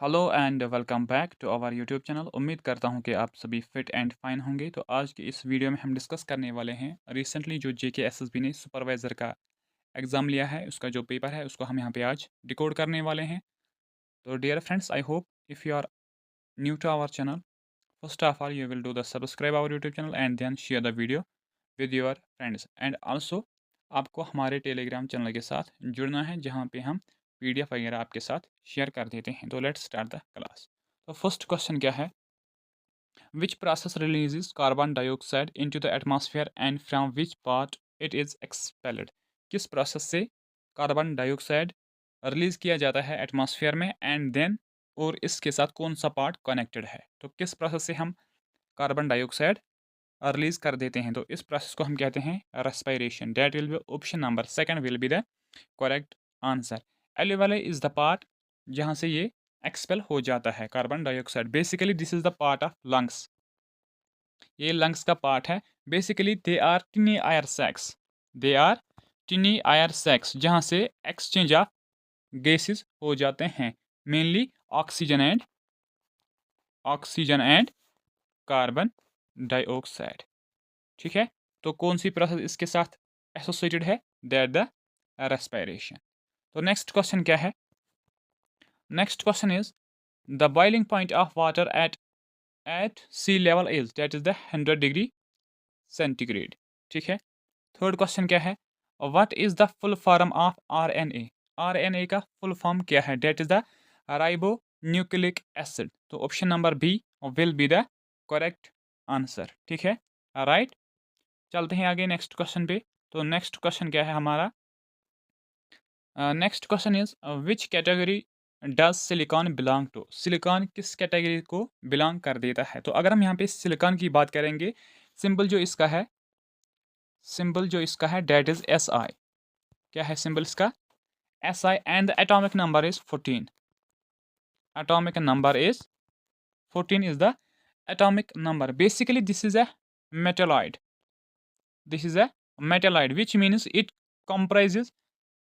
Hello and welcome back to our YouTube channel. उम्मीद करता हूं कि आप सभी फिट एंड फाइन होंगे। तो आज की इस वीडियो में हम डिस्कस करने वाले हैं रिसेंटली जो जेके एसएसबी ने सुपरवाइज़र का एग्ज़ाम लिया है, उसका जो पेपर है उसको हम यहाँ पे आज डिकोड करने वाले हैं। तो dear friends, I hope if you are new to our channel, first of all you will do the subscribe our YouTube channel and then share the video with your friends and also आपको हमारे Telegram channel के साथ जुड़ना है, जहाँ पे हम PDF वगैरह आपके साथ शेयर कर देते हैं। तो लेट्स स्टार्ट द क्लास। तो फर्स्ट क्वेश्चन क्या है? Which process releases carbon dioxide into the atmosphere and from which part it is expelled? किस प्रोसेस से कार्बन डाइऑक्साइड रिलीज किया जाता है एटमॉस्फेयर में एंड देन और इसके साथ कौन सा पार्ट कनेक्टेड है? तो किस प्रोसेस से हम कार्बन डाइऑक्साइड रिलीज कर देते हैं? तो इस प्रोसेस को हम कहते हैं respiration. That will be option number second will be the correct answer. Alveoli is the part जहाँ से ये एक्सपेल हो जाता है carbon dioxide. Basically this is the part of lungs. ये लंग्स का पार्ट है। Basically they are tiny air sacs. They are tiny air sacs जहाँ से एक्सचेंज ऑफ गैसेस हो जाते हैं, mainly oxygen and carbon dioxide. ठीक है, तो कौन सी प्रोसेस इसके साथ एसोसिएटेड है? That the respiration. तो नेक्स्ट क्वेश्चन क्या है? Next question is the boiling point of water at sea level is, that is the 100 degree centigrade. ठीक है, थर्ड क्वेश्चन क्या है? What is the full form of RNA? RNA का full form क्या है? That is the ribonucleic acid. तो option number B will be the correct answer. ठीक है, राइट। चलते हैं आगे नेक्स्ट क्वेश्चन पे। तो नेक्स्ट क्वेश्चन क्या है हमारा? Next question is which category does silicon belong to? Silicon किस कैटेगरी को बिलोंग कर देता है? तो अगर हम यहाँ पे सिलिकॉन की बात करेंगे, सिंबल जो इसका है, सिंबल जो इसका है डेट इज एस आई। क्या है सिंबल इसका? S I and the atomic number is 14। Atomic number is 14 is the atomic number. Basically this is a metalloid. This is a metalloid which means it comprises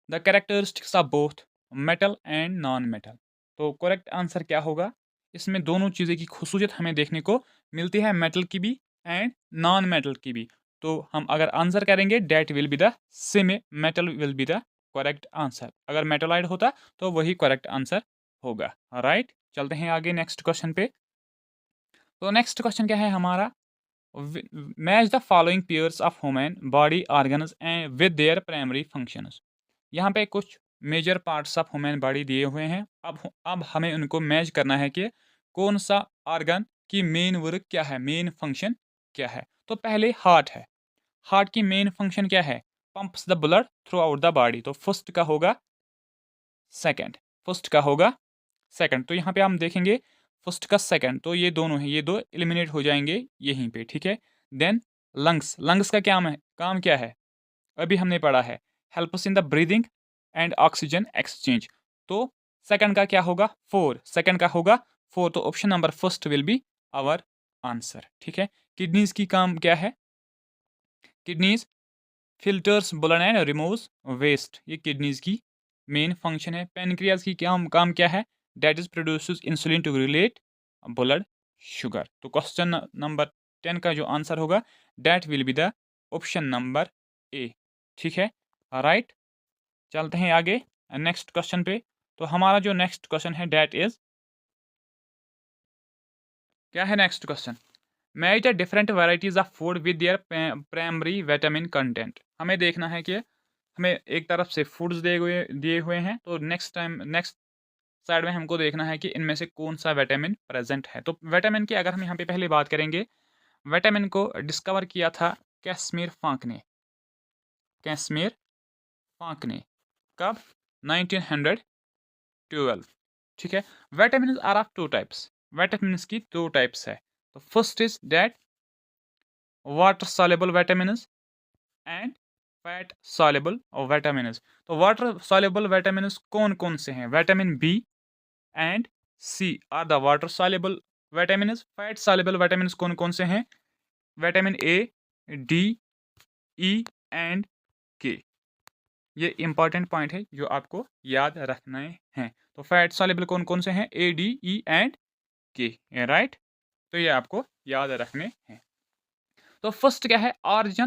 the characteristics of both metal and non metal. तो correct answer क्या होगा? इसमें दोनों चीज़ें की खसूसियत हमें देखने को मिलती है, मेटल की भी एंड नॉन मेटल की भी। तो हम अगर आंसर करेंगे that will be the same, metal will be the correct answer. अगर मेटलाइड होता तो वही करेक्ट आंसर होगा। राइट, चलते हैं आगे नेक्स्ट क्वेश्चन पे। तो नेक्स्ट क्वेश्चन क्या है हमारा? Match the following pairs of human body organs and with their primary functions. यहाँ पे कुछ major parts of human body दिए हुए हैं। अब हमें उनको मैच करना है कि कौन सा ऑर्गन की मेन वर्क क्या है, मेन फंक्शन क्या है। तो पहले हार्ट है। हार्ट की मेन फंक्शन क्या है? Pumps the blood through out the body. तो फर्स्ट का होगा सेकंड, फर्स्ट का होगा सेकंड। तो यहाँ पे हम देखेंगे फर्स्ट का सेकंड, तो ये दोनों हैं, ये दो एलिमिनेट हो जाएंगे यहीं पे। ठीक है, देन लंग्स। लंग्स का क्या है, काम क्या है? अभी हमने पढ़ा है, helps in the breathing and oxygen exchange. तो सेकंड का क्या होगा? फोर। सेकंड का होगा फोर, तो option number first will be our answer. ठीक है, किडनीज की काम क्या है? Kidneys filters blood and removes waste. ये किडनीज की मेन फंक्शन है। पेनक्रियाज की काम क्या है? That is produces insulin to relate blood sugar. तो क्वेश्चन नंबर 10 का जो आंसर होगा that will be the option number ए। ठीक है, राइट। चलते हैं आगे नेक्स्ट क्वेश्चन पे। तो हमारा जो नेक्स्ट क्वेश्चन है दैट इज, क्या है next question? Match the different varieties of food with their primary vitamin content. हमें देखना है कि हमें एक तरफ से फूड्स दिए हुए हैं, तो नेक्स्ट साइड में हमको देखना है कि इनमें से कौन सा विटामिन प्रेजेंट है। तो विटामिन की अगर हम यहाँ पे पहले बात करेंगे, विटामिन को डिस्कवर किया था कैस्मीर फांक ने। कैस्मीर फांक ने कब? 1912। ठीक है, vitamin are of two types. Vitamin की दो टाइप्स है। तो first is that water soluble vitamins and fat soluble vitamins. तो वाटर सॉल्युबल विटामिन्स कौन कौन से हैं? Vitamin B and C are the water soluble vitamins. Fat soluble vitamins कौन कौन से हैं? Vitamin A, D, E and K. ये इंपॉर्टेंट पॉइंट है जो आपको याद रखने हैं। तो फैट सॉल्युबल कौन कौन से हैं? ए, डी, ई एंड के, राइट। तो ये आपको याद रखने हैं। तो फर्स्ट क्या है? ऑरेंज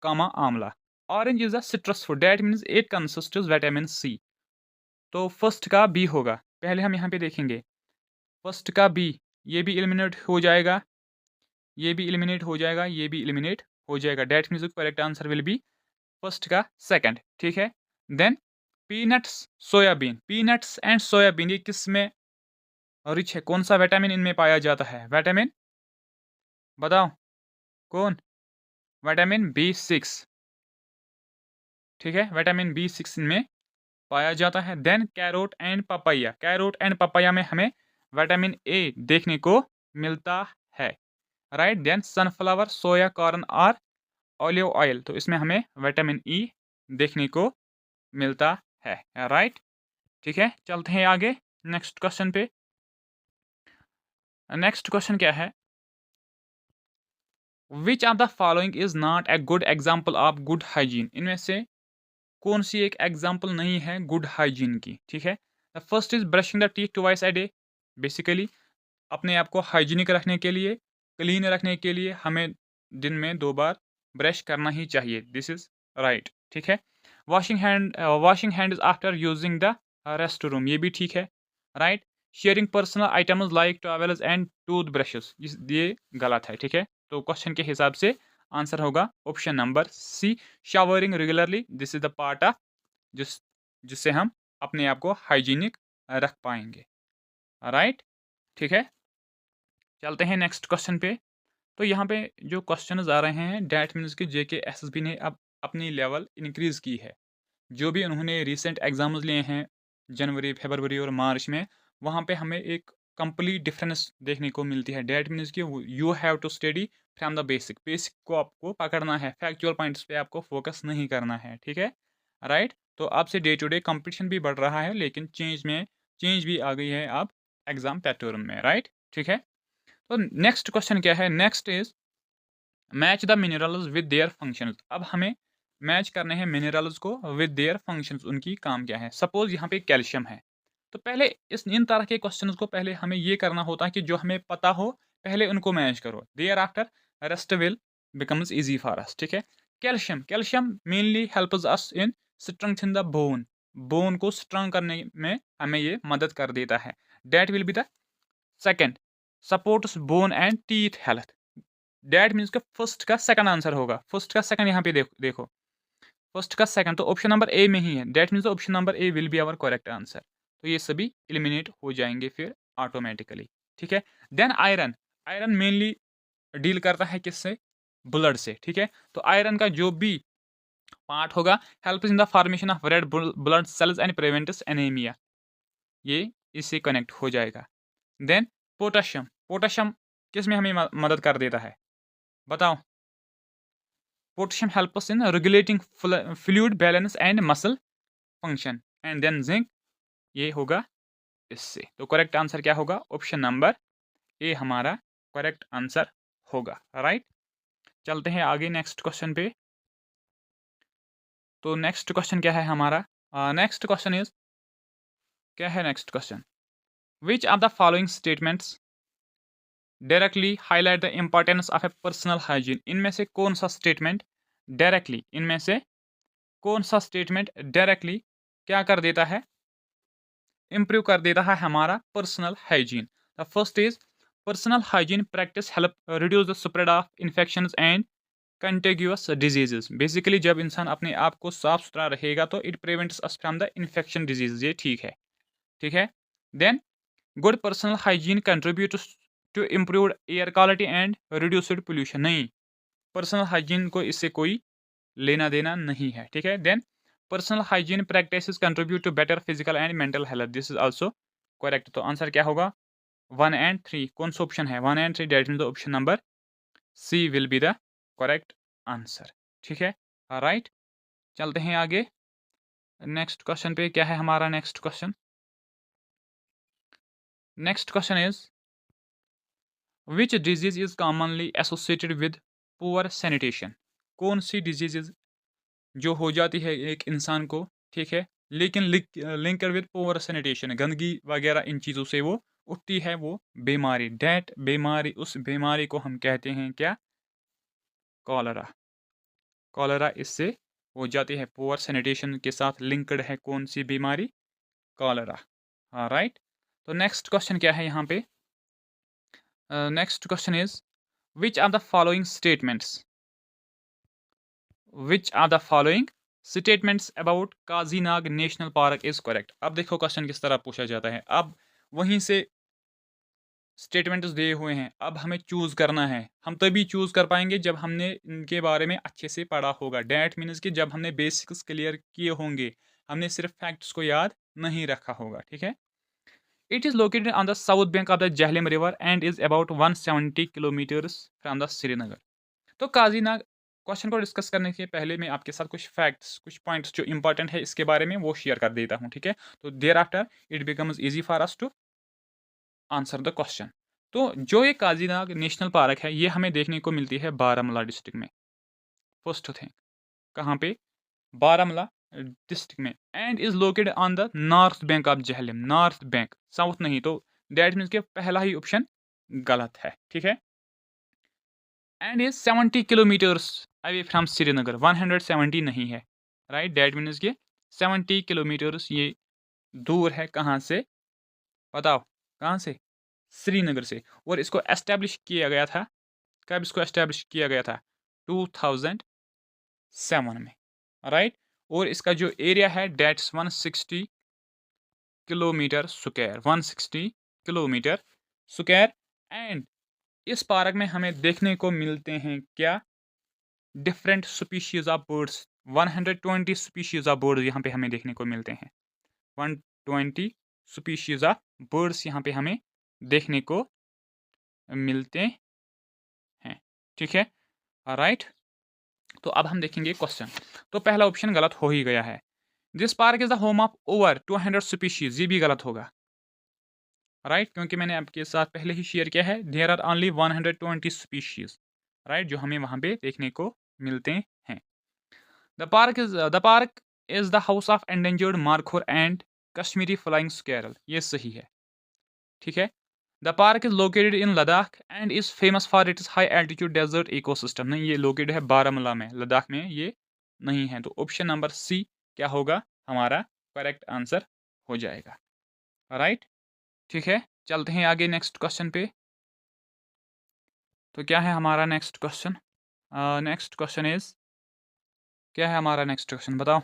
कामा आंवला। Orange is a citrus food, that means it consists vitamin C. तो फर्स्ट का बी होगा। पहले हम यहाँ पे देखेंगे फर्स्ट का बी, ये भी एलिमिनेट हो जाएगा, ये भी एलिमिनेट हो जाएगा, ये भी एलिमिनेट हो जाएगा। That means correct answer will be first का सेकंड, ठीक है। Then peanuts soybean, peanuts and soybean ये किस में रिच है? कौन सा विटामिन इनमें पाया जाता है? विटामिन बताओ कौन? विटामिन B6, ठीक है, विटामिन B6 इनमें पाया जाता है। Then carrot and papaya, carrot and papaya में हमें विटामिन ए देखने को मिलता है, right. Then sunflower, soya, corn और ऑलिव ऑयल, तो इसमें हमें विटामिन ई देखने को मिलता है, राइट। ठीक है, चलते हैं आगे नेक्स्ट क्वेश्चन पे। नेक्स्ट क्वेश्चन क्या है? Which of the following is not a good example of good hygiene? इनमें से कौन सी एक एग्जाम्पल नहीं है गुड हाइजीन की? ठीक है, the first is brushing the teeth twice a day. Basically अपने आप को हाइजीनिक रखने के लिए, क्लीन रखने के लिए हमें दिन में 2 बार ब्रश करना ही चाहिए, दिस इज राइट, ठीक है। Washing hand after using the rest room, ये भी ठीक है, right. Sharing personal items like towels and tooth brushes, ये गलत है, ठीक है। तो क्वेश्चन के हिसाब से आंसर होगा option number C, showering regularly, this is the part of जिससे हम अपने आप को हाइजीनिक रख पाएंगे, राइट, ठीक है। चलते हैं नेक्स्ट क्वेश्चन पे। तो यहाँ पे जो क्वेश्चन आ रहे हैं डैट मीन्स कि जेके एसएसबी ने अब अपनी लेवल इंक्रीज़ की है। जो भी उन्होंने रिसेंट एग्जाम्स लिए हैं जनवरी, फरवरी और मार्च में, वहाँ पे हमें एक कंप्लीट डिफरेंस देखने को मिलती है। डैट मीन्स कि you have to study from the basic, basic को आपको पकड़ना है, फैक्चुअल पॉइंट्स पे आपको फोकस नहीं करना है, ठीक है, राइट। तो आपसे डे टू डे कंपटीशन भी बढ़ रहा है, लेकिन चेंज भी आ गई है आप एग्जाम पैटर्न में, राइट, ठीक है। तो नेक्स्ट क्वेश्चन क्या है? Next is match the minerals with their functions. अब हमें मैच करने हैं मिनरल्स को विद देयर फंक्शंस, उनकी काम क्या है। सपोज यहाँ पे कैल्शियम है, तो पहले इन तरह के क्वेश्चंस को पहले हमें ये करना होता है कि जो हमें पता हो पहले उनको मैच करो, there after rest will becomes easy for us, ठीक है। Calcium, calcium mainly helps us in strengthen the bone, bone को स्ट्रांग करने में हमें ये मदद कर देता है। That will be the second, supports bone and teeth health. That means का फर्स्ट का सेकंड आंसर होगा, फर्स्ट का सेकंड यहाँ पे देखो फर्स्ट का सेकंड तो ऑप्शन नंबर ए में ही है। That means option number A will be our correct answer. तो ये सभी एलिमिनेट हो जाएंगे फिर ऑटोमेटिकली, ठीक है। Then iron, iron mainly deal करता है किससे? ब्लड से, ठीक है। तो आयरन का जो भी पार्ट होगा help in the formation of red blood cells and prevents anaemia, ये इससे कनेक्ट हो जाएगा। देन पोटेशियम, पोटेशियम किस में हमें मदद कर देता है बताओ? Potassium helps in regulating fluid balance and muscle function. And then zinc, ये होगा इससे। तो करेक्ट आंसर क्या होगा? ऑप्शन नंबर ए हमारा करेक्ट आंसर होगा, राइट। चलते हैं आगे नेक्स्ट क्वेश्चन पे। तो नेक्स्ट क्वेश्चन क्या है हमारा? नेक्स्ट क्वेश्चन इज, क्या है next question? Which of the following statements directly highlight the importance of A personal hygiene? इनमें से कौन सा स्टेटमेंट डायरेक्टली, इनमें से कौन सा स्टेटमेंट डायरेक्टली क्या कर देता है? इंप्रूव कर देता है हमारा personal hygiene. The first is personal hygiene practice help reduce the spread of infections and contagious diseases. Basically जब इंसान अपने आप को साफ सुथरा रहेगा तो it prevents us from the infection disease, ये ठीक है, ठीक है। Then good personal hygiene contribute to improve air quality and reduced pollution. नहीं, पर्सनल हाइजीन को इससे कोई लेना देना नहीं है, ठीक है। Then personal hygiene practices contribute to better physical and mental health, this is also correct. तो आंसर क्या होगा? 1 and 3, कौन सा ऑप्शन है? 1 and 3, that mean the option number C will be the correct answer, ठीक है, राइट। चलते हैं आगे नेक्स्ट क्वेश्चन पे। क्या है हमारा next question? Next question is which disease is commonly associated with poor sanitation? कौन सी डिजीज जो हो जाती है एक इंसान को, ठीक है, लेकिन लिंक्ड विद पुअर सैनिटेशन, गंदगी वगैरह इन चीज़ों से वो उठती है वो बीमारी, दैट बीमारी, उस बीमारी को हम कहते हैं क्या? कॉलरा। कॉलरा इससे हो जाती है, पुअर सैनिटेशन के साथ लिंक्ड है कौन सी बीमारी? कॉलरा। राइट। तो नेक्स्ट क्वेश्चन क्या है यहाँ पे? Next question is which are the following statements, which are the following statements about Kazinag national park is correct. अब देखो क्वेश्चन किस तरह पूछा जाता है। अब वहीं से स्टेटमेंट्स दिए हुए हैं, अब हमें चूज़ करना है। हम तभी चूज़ कर पाएंगे जब हमने इनके बारे में अच्छे से पढ़ा होगा। डैट मीन्स कि जब हमने बेसिक्स क्लियर किए होंगे, हमने सिर्फ फैक्ट्स को याद नहीं रखा होगा, ठीक है। It is located on the south bank of the Jhelum river and is about 170 kilometres from the Srinagar. तो काजीनाग क्वेश्चन को डिस्कस करने के पहले मैं आपके साथ कुछ फैक्ट्स, कुछ पॉइंट्स जो इंपॉर्टेंट है इसके बारे में वो शेयर कर देता हूँ, ठीक है। तो there after it becomes easy for us to answer the question. तो जो ये काजीनाग नेशनल पार्क है, ये हमें देखने को मिलती है बारामूला डिस्ट्रिक्ट में। फर्स्ट थिंग, कहाँ पे? बारामूला डिस्ट्रिक्ट में। And is located on the north bank of Jhelum, north bank, south नहीं। तो दैट मीन्स के पहला ही ऑप्शन गलत है, ठीक है। And is 70 kilometres away from Srinagar, 170 नहीं है, राइट। दैट मीन्स के 70 किलोमीटर्स ये दूर है, कहाँ से? बताओ, कहाँ से? श्रीनगर से। और इसको एस्टेब्लिश किया गया था, कब इसको एस्टेब्लिश किया गया था? 2007 में, राइट। और इसका जो एरिया है that's 160 kilometre square, 160 kilometre square. And इस पार्क में हमें देखने को मिलते हैं क्या? Different species of birds, 120 species of birds यहाँ पे हमें देखने को मिलते हैं। 120 स्पीशीज ऑफ बर्ड्स यहाँ पे हमें देखने को मिलते हैं, ठीक है, राइट। तो अब हम देखेंगे क्वेश्चन। तो पहला ऑप्शन गलत हो ही गया है। This park is the home of over 200 species, ये भी गलत होगा, राइट, क्योंकि मैंने आपके साथ पहले ही शेयर किया है there are only 120 species, right, जो हमें वहां पे देखने को मिलते हैं। The park is the house of endangered markhor and Kashmiri flying squirrel, ये सही है, ठीक है। The park is located in Ladakh and is famous for its high altitude desert ecosystem, नहीं, ये लोकेटेड है बारामूला में, लद्दाख में ये नहीं है। तो ऑप्शन नंबर सी क्या होगा? हमारा करेक्ट आंसर हो जाएगा, राइट, ठीक है। चलते हैं आगे नेक्स्ट क्वेश्चन पे। तो क्या है हमारा next question? Next question is, क्या है हमारा नेक्स्ट क्वेश्चन? बताओ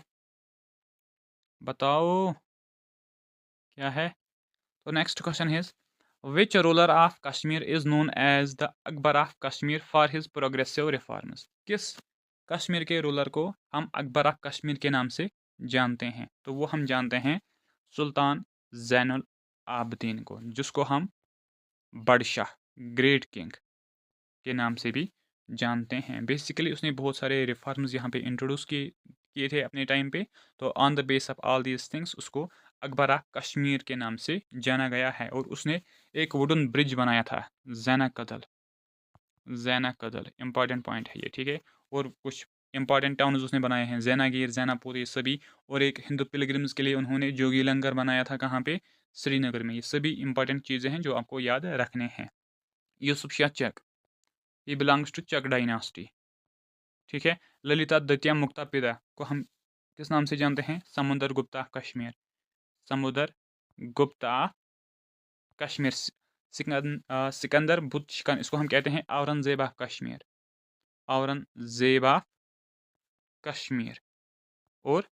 बताओ क्या है? तो next question is which ruler of Kashmir is known as the Akbar of Kashmir for his progressive reforms. किस कश्मीर के रूलर को हम अकबर ऑफ कश्मीर के नाम से जानते हैं? तो वो हम जानते हैं सुल्तान जैनुल आबदीन को, जिसको हम बड़शाह, ग्रेट किंग के नाम से भी जानते हैं। बेसिकली उसने बहुत सारे रिफॉर्म्स यहाँ पे इंट्रोड्यूस किए थे अपने टाइम पे। तो on the base of all these things उसको अकबर ऑफ कश्मीर के नाम से जाना गया है। और उसने एक वुडन ब्रिज बनाया था, जैना कदल, जैना कदल इंपॉर्टेंट पॉइंट है ये, ठीक है। और कुछ इंपॉर्टेंट टाउन्स उसने बनाए हैं, जैनागीर, जैनापुर, ये सभी। और एक हिंदू पिलग्रिम्स के लिए उन्होंने जोगी लंगर बनाया था, कहाँ पे? श्रीनगर में। ये सभी इंपॉर्टेंट चीज़ें हैं जो आपको याद रखने हैं। यूसुफ शाह चक, ये बिलोंग्स टू चक डायनास्टी, ठीक है। ललिता द्वितीय मुक्ता पिता को हम किस नाम से जानते हैं? समुद्र गुप्ता कश्मीर, समुद्र गुप्ता कश्मीर। सिकंदर बुत शिकन, इसको हम कहते हैं औरंगजेबा कश्मीर, औरंगजेबा कश्मीर। और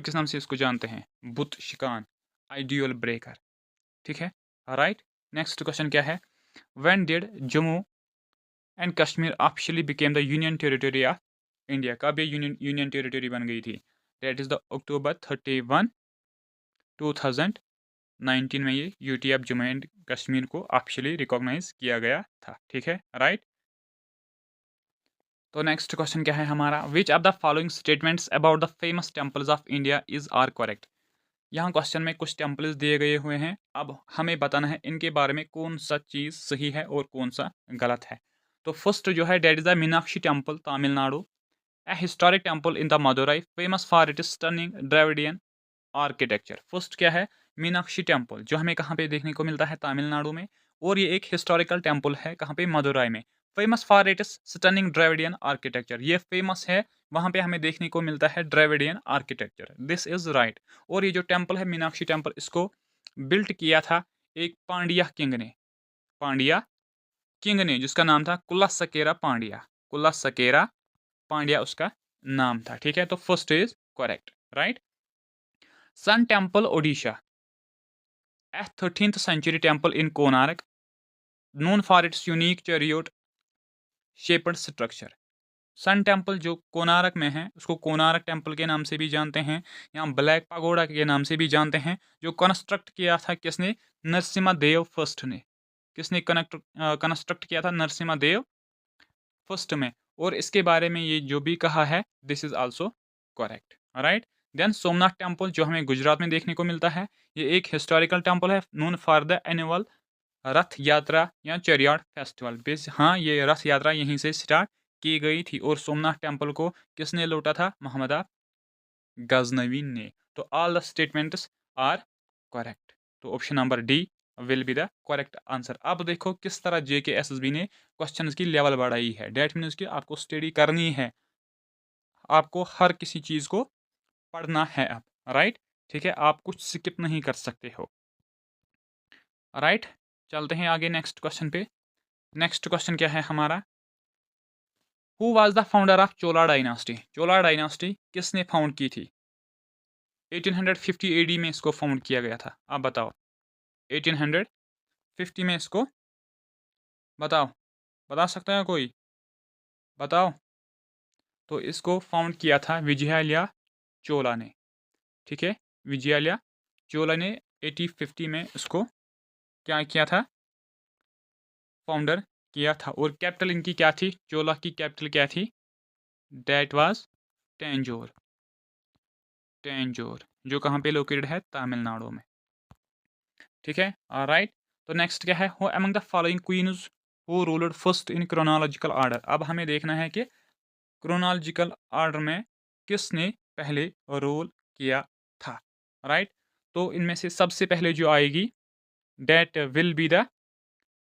किस नाम से इसको जानते हैं? बुत शिकान, आइडियल ब्रेकर, ठीक है, राइट। नेक्स्ट क्वेश्चन क्या है? When did Jammu and Kashmir officially became the union territory of India? कब ये यूनियन टेरिटरी बन गई थी? दैट इज़ द अक्टूबर 31, 2019 में ये UT of Jammu and Kashmir को ऑफिशियली रिकॉग्नाइज किया गया था, ठीक है, राइट। तो नेक्स्ट क्वेश्चन क्या है हमारा? Which of the following statements about the famous temples of India is are correct? यहाँ क्वेश्चन में कुछ टेम्पल्स दिए गए हुए हैं, अब हमें बताना है इनके बारे में कौन सा चीज़ सही है और कौन सा गलत है। तो फर्स्ट जो है date is the Meenakshi temple, Tamil Nadu. A historic temple in the Madurai, famous for its stunning Dravidian architecture. First क्या है? मीनाक्षी टेम्पल, जो हमें कहाँ पे देखने को मिलता है? तमिलनाडु में। और ये एक हिस्टोरिकल टेम्पल है, कहाँ पे? मदुराई में। Famous for it's stunning Dravidian architecture, ये फेमस है, वहाँ पे हमें देखने को मिलता है Dravidian architecture. This is right. और ये जो टेम्पल है मीनाक्षी टेम्पल, इसको बिल्ट किया था एक पांड्या किंग ने। पांड्या किंग ने, जिसका नाम था कुलसकेरा पांड्या। कुलसकेरा पांड्या उसका नाम था। ठीक है, तो first is correct, right. Sun temple Odisha, a 13th century temple in Konark, known for its unique chariot shaped structure। Sun temple जो कोनारक में है, उसको कोनारक टेम्पल के नाम से भी जानते हैं, यहाँ ब्लैक पगोड़ा के नाम से भी जानते हैं, जो कंस्ट्रक्ट किया था किसने? नरसिम्हा देव फर्स्ट ने। किसने कंस्ट्रक्ट किया था? नरसिम्हा देव फर्स्ट में। और इसके बारे में ये जो भी कहा है, this is also correct, right. Then Somnath temple, जो हमें गुजरात में देखने को मिलता है, ये एक हिस्टोरिकल टेम्पल है, नोन फॉर द एनुअल रथ यात्रा या चैरियट फेस्टिवल। बेस हाँ, ये रथ यात्रा यहीं से स्टार्ट की गई थी। और सोमनाथ टेम्पल को किसने लूटा था? मोहम्मद गजनवी ने। तो all the statements are correct. तो option number D will be the correct answer. अब देखो किस तरह JKSSB ने क्वेश्चंस की लेवल बढ़ाई है। डेट मीन्स कि आपको स्टडी करनी है, आपको हर किसी चीज़ को पढ़ना है अब, राइट। ठीक है, आप कुछ स्किप नहीं कर सकते हो, राइट। चलते हैं आगे नेक्स्ट क्वेश्चन पे। नेक्स्ट क्वेश्चन क्या है हमारा? Who was the founder of Chola dynasty? Chola dynasty किसने फाउंड की थी? 1850 AD में इसको फाउंड किया गया था। आप बताओ, 1850 में इसको, बताओ, बता सकता है कोई? बताओ। तो इसको फाउंड किया था विजयालया चोला ने। ठीक है, विजयालया चोला ने 1850 में इसको क्या किया था? फाउंडर किया था। और कैपिटल इनकी क्या थी? चोला की कैपिटल क्या थी? That was Tanjore. टेंजोर, जो कहाँ पे लोकेटेड है? तमिलनाडु में। ठीक है, राइट। तो नेक्स्ट क्या है? Who among the following queens who ruled first in chronological order? अब हमें देखना है कि क्रोनोलॉजिकल ऑर्डर में किसने पहले रूल किया था, राइट। तो इनमें से सबसे पहले जो आएगी, डेट विल बी द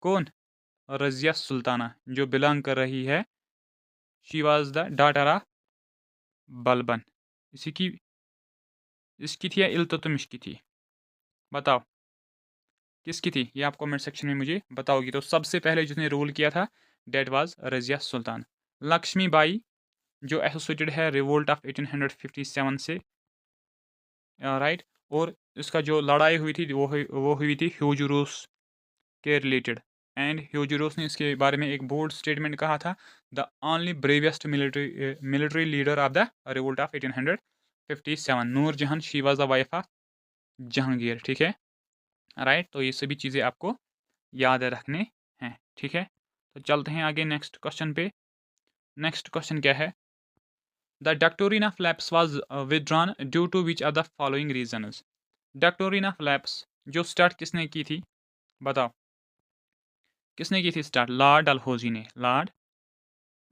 कौन? रजिया सुल्ताना, जो बिलोंग कर रही है, she was the daughter of Balban. इसी की, इसकी थी या इल्तुतमिश की थी? बताओ किसकी थी, ये आप कमेंट सेक्शन में मुझे बताओगी। तो सबसे पहले जिसने रूल किया था, डेट वाज रजिया सुल्तान। लक्ष्मी बाई, जो एसोसिएटेड है रिवोल्ट ऑफ 1857 से, राइट। और इसका जो लड़ाई हुई थी वो हुई थी ह्यूजुरोस के रिलेटेड। एंड ह्यूजुरोस ने इसके बारे में एक बोल्ड स्टेटमेंट कहा था, the only bravest military leader of the revolt of 1857। नूर जहान, she was the wife of Jahangir. ठीक है, राइट। तो ये सभी चीज़ें आपको याद रखने हैं। ठीक है, तो चलते हैं आगे नेक्स्ट क्वेश्चन पे। नेक्स्ट क्वेश्चन क्या है? The doctrine of lapse was withdrawn due to which are the following reasons? Doctrine of lapse जो स्टार्ट किसने की थी? बताओ किसने की थी स्टार्ट? लॉर्ड डलहौजी ने। लॉर्ड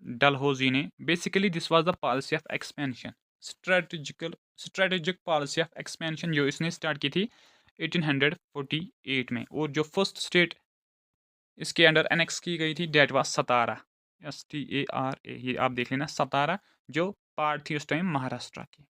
डलहौजी ने। Basically this was the policy of expansion, strategic policy of expansion, जो इसने स्टार्ट की थी 1848 में। और जो फर्स्ट स्टेट इसके अंडर एनेक्स की गई थी, डेट वाज सतारा, STARA। ये आप देख लेना, सतारा, जो पार्ट थी उस टाइम महाराष्ट्र की।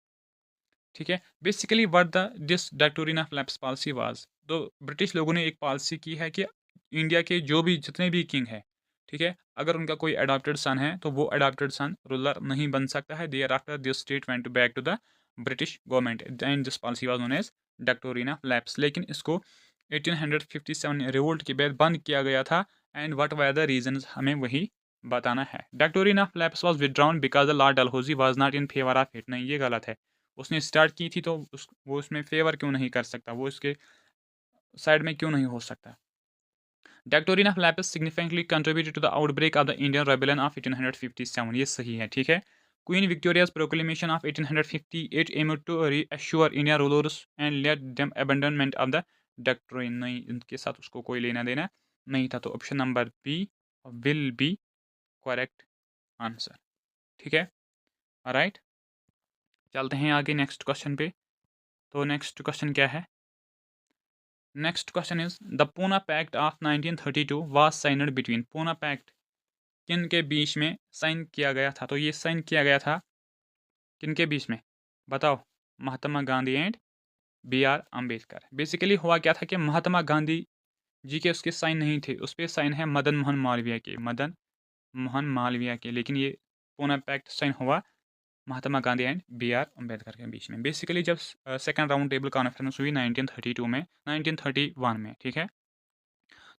ठीक है, basically what the this doctrine of lapse policy was, तो ब्रिटिश लोगों ने एक पॉलिसी की है कि इंडिया के जो भी जितने भी किंग हैं, ठीक है, अगर उनका कोई अडॉप्टेड सन है तो वो अडॉप्टेड सन रूलर नहीं बन सकता है। Thereafter this state went back to the British government and this policy was known as doctrine of lapse. लेकिन इसको 1857 रिवोल्ट के बाद बंद किया गया था। And what were the reasons, हमें वही बताना है। Doctrine of lapse was withdrawn because the Lord Dalhousie was not in favour of it. नहीं, ये गलत है। उसने स्टार्ट की थी तो वो उसमें फेवर क्यों नहीं कर सकता? वो इसके साइड में क्यों नहीं हो सकता? Doctrine of lapse significantly contributed to the outbreak of the Indian rebellion of 1857। ये सही है, ठीक है। Queen Victoria's proclamation of 1858 aimed to reassure India rulers and let them abandonment of the doctrine. नहीं, इनके साथ उसको कोई लेना देना नहीं था। तो option number B will be correct answer. ठीक है, राइट, चलते हैं आगे नेक्स्ट क्वेश्चन पे। तो नेक्स्ट क्वेश्चन क्या है? Next question is the Poona pact of 1932 was signed between. Poona pact किन के बीच में साइन किया गया था? तो ये साइन किया गया था किन के बीच में? बताओ। Mahatma Gandhi and B R Ambedkar. Basically हुआ क्या था कि महात्मा गांधी जी के उसके साइन नहीं थे, उस पर साइन है मदन मोहन मालवीय के, मदन मोहन मालवीय के, लेकिन ये पूना पैक्ट साइन हुआ Mahatma Gandhi and B R Ambedkar के बीच में। बेसिकली जब सेकंड राउंड टेबल कॉन्फ्रेंस हुई 1932 में, 1931 में, ठीक है,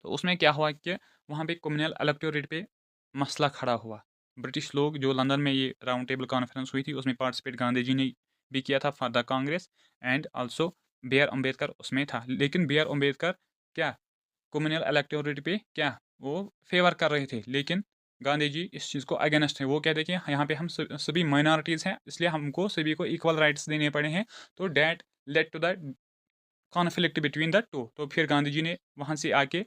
तो उसमें क्या हुआ कि वहाँ पे कम्युनल इलेक्टोरेट पे मसला खड़ा हुआ। ब्रिटिश लोग, जो लंदन में ये राउंड टेबल कॉन्फ्रेंस हुई थी, उसमें पार्टिसिपेट गांधी जी ने भी किया था for the Congress, and also B R Ambedkar उसमें था। लेकिन बी आर अम्बेडकर क्या कम्युनल इलेक्टोरेट पे क्या वो फेवर कर रहे थे, लेकिन गांधी जी इस चीज़ को अगेंस्ट है। वो कहते कि यहाँ पे हम सभी माइनॉरिटीज़ हैं, इसलिए हमको सभी को इक्वल राइट्स देने पड़े हैं। तो that led to the conflict between the two. तो फिर गांधी जी ने वहाँ से आके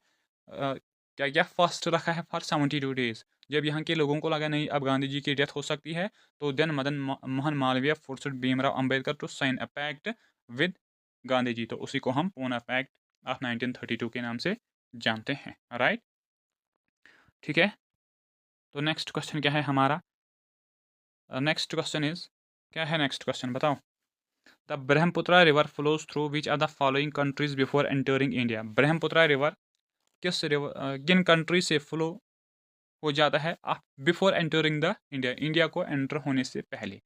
क्या क्या फास्ट रखा है फॉर 72 डेज। जब यहाँ के लोगों को लगा नहीं अब गांधी जी की डेथ हो सकती है, तो then Madan Mohan Malaviya forced Bhimrao Ambedkar to sign a pact with Gandhi ji. तो उसी को हम पूना पैक्ट ऑफ 1932 के नाम से जानते हैं। राइट, ठीक है। तो नेक्स्ट क्वेश्चन क्या है हमारा? नेक्स्ट क्वेश्चन इज, क्या है नेक्स्ट क्वेश्चन बताओ। The Brahmaputra river flows through which are the following countries before entering India. Brahmaputra river किस रिवर किन कंट्री से फ्लो हो जाता है before entering the India, India को एंटर होने से पहले?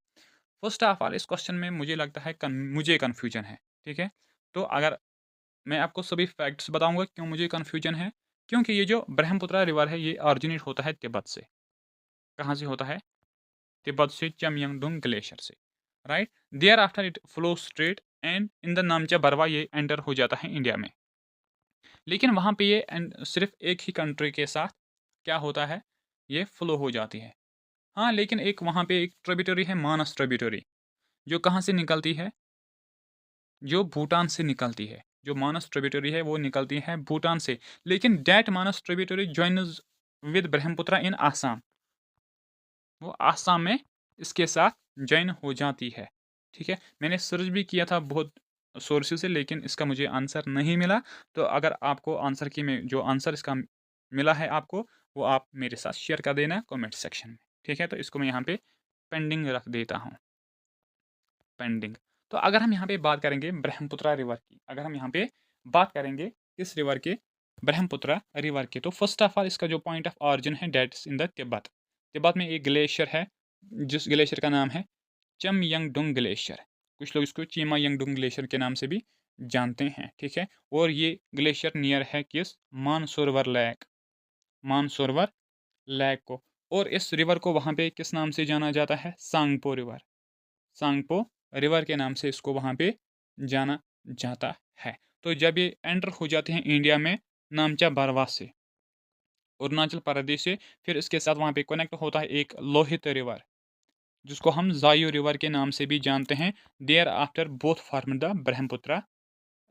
फर्स्ट ऑफ ऑल इस क्वेश्चन में मुझे लगता है मुझे कन्फ्यूजन है, ठीक है। तो अगर मैं आपको सभी फैक्ट्स बताऊंगा क्यों मुझे कन्फ्यूजन है, क्योंकि ये जो ब्रह्मपुत्र रिवर है ये ऑरिजिनेट होता है तिब्बत से। कहाँ से होता है? तिब्बत से, चमयंगडुंग ग्लेशियर से। Right, there after it flow straight and in the Namcha Barwa ये एंटर हो जाता है इंडिया में। लेकिन वहाँ पे ये सिर्फ एक ही कंट्री के साथ क्या होता है, ये फ्लो हो जाती है। हाँ, लेकिन एक वहाँ पे एक ट्रिब्यूटरी है, मानस ट्रिब्यूटरी, जो कहाँ से निकलती है? जो भूटान से निकलती है। जो मानस ट्रिब्यूटरी है वो निकलती है भूटान से, लेकिन that Manas tributary joins with Brahmaputra in Assam. वो आसाम में इसके साथ ज्वाइन हो जाती है, ठीक है। मैंने सर्च भी किया था बहुत सोर्सेज से, लेकिन इसका मुझे आंसर नहीं मिला। तो अगर आपको आंसर की में जो आंसर इसका मिला है आपको, वो आप मेरे साथ शेयर कर देना कमेंट सेक्शन में, ठीक है। तो इसको मैं यहाँ पे पेंडिंग रख देता हूँ, पेंडिंग। तो अगर हम यहाँ पे बात करेंगे ब्रह्मपुत्र रिवर की, अगर हम यहाँ पे बात करेंगे किस रिवर के? ब्रह्मपुत्र रिवर के। तो फर्स्ट ऑफ ऑल इसका जो पॉइंट ऑफ ऑरिजिन है that in the Tibet. Tibet में एक ग्लेशियर है जिस ग्लेशियर का नाम है चमयंगडुंग ग्लेशियर। कुछ लोग इसको चीमा यंगडुंग ग्लेशियर के नाम से भी जानते हैं, ठीक है। और ये ग्लेशियर नियर है किस? मानसरोवर लेक, मानसरोवर लेक को। और इस रिवर को वहाँ पे किस नाम से जाना जाता है? सांगपो रिवर, सांगपो रिवर के नाम से इसको वहाँ पे जाना जाता है। तो जब ये एंटर हो जाते हैं इंडिया में नामचा बरवा से, अरुणाचल प्रदेश से, फिर इसके साथ वहाँ पे कनेक्ट होता है एक लोहित रिवर, जिसको हम जायू रिवर के नाम से भी जानते हैं। There after both form the Brahmaputra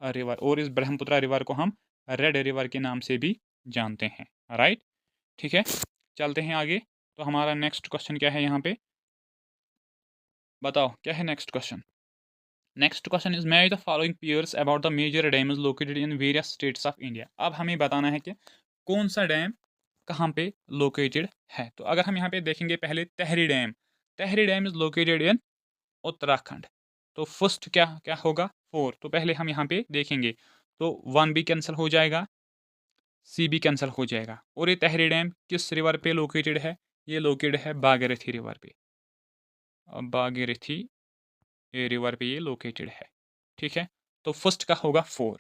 river, और इस ब्रह्मपुत्र रिवर को हम रेड रिवर के नाम से भी जानते हैं। राइट, ठीक है, चलते हैं आगे। तो हमारा नेक्स्ट क्वेश्चन क्या है यहाँ पे? बताओ क्या है next question? Next question is match the following pairs about the major dam is located in various states of India. अब हमें बताना है कि कौन सा डैम कहाँ पे लोकेटेड है। तो अगर हम यहाँ पे देखेंगे पहले Tehri dam, Tehri dam is located in Uttarakhand. तो फर्स्ट क्या क्या होगा? 4। तो पहले हम यहाँ पे देखेंगे, तो 1 भी कैंसिल हो जाएगा, सी भी कैंसिल हो जाएगा। और ये तहरी डैम किस रिवर पे लोकेटेड है? ये लोकेटेड है बागीरथी रिवर पे, बागीरथी रिवर पे ये लोकेटेड है, ठीक है। तो फर्स्ट का होगा 4।